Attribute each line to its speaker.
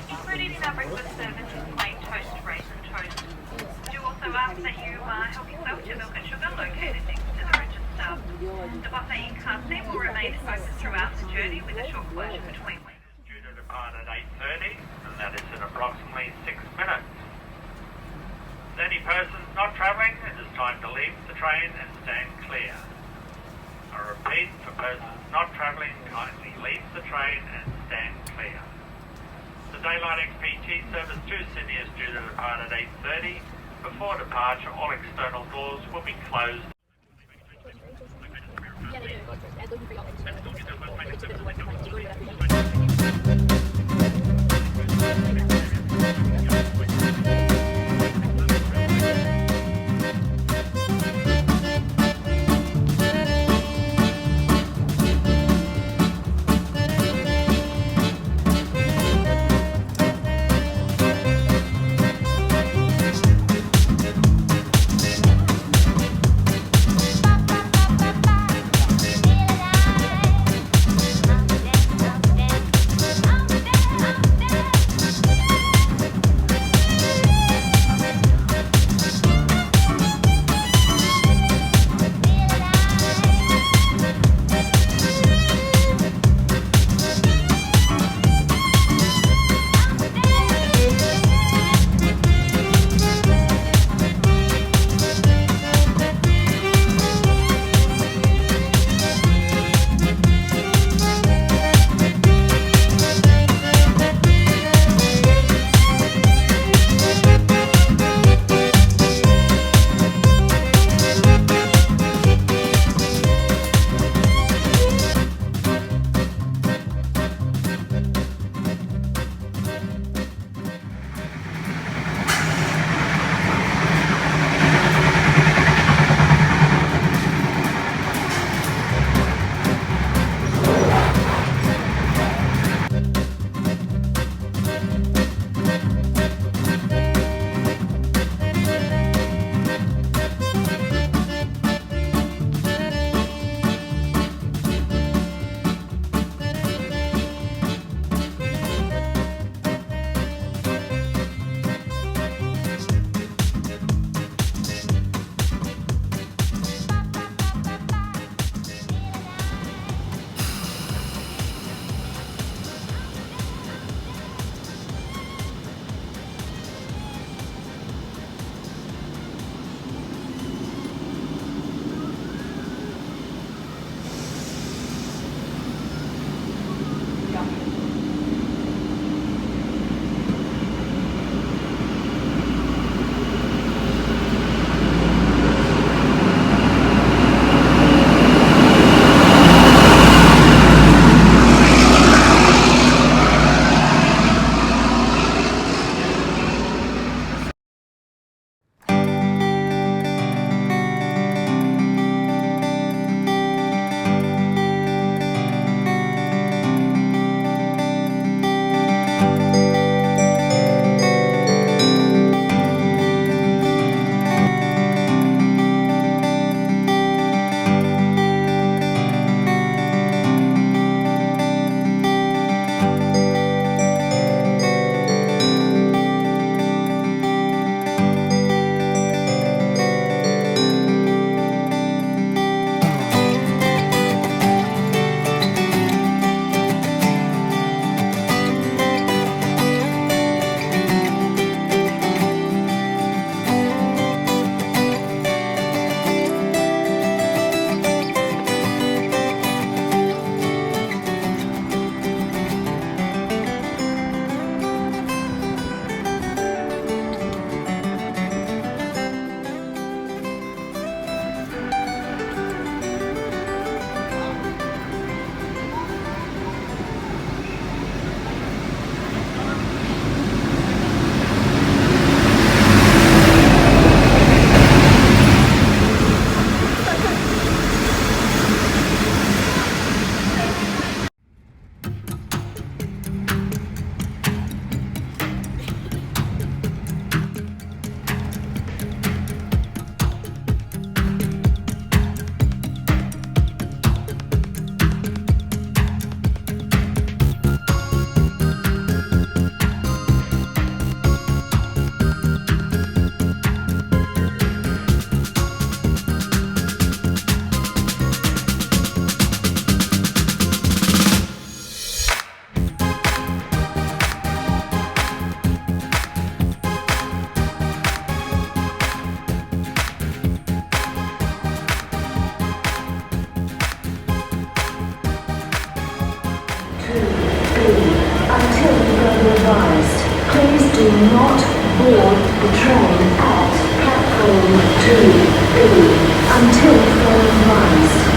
Speaker 1: Included in our breakfast service is plain toast, raisin toast. Do also ask that you help yourself to milk and sugar located next to the register. The buffet in car seat will remain open throughout the journey with a short closure between weeks.
Speaker 2: Due to depart at 8:30, and that is in approximately 6 minutes. With any persons not travelling, it is time to leave the train and stand clear. I repeat, for persons not travelling, kindly leave the train and stand clear. The Daylight XPT service to Sydney is due to depart at 8:30. Before departure, all external doors will be closed.
Speaker 3: advised, please do not board the train at platform 2B until further advised.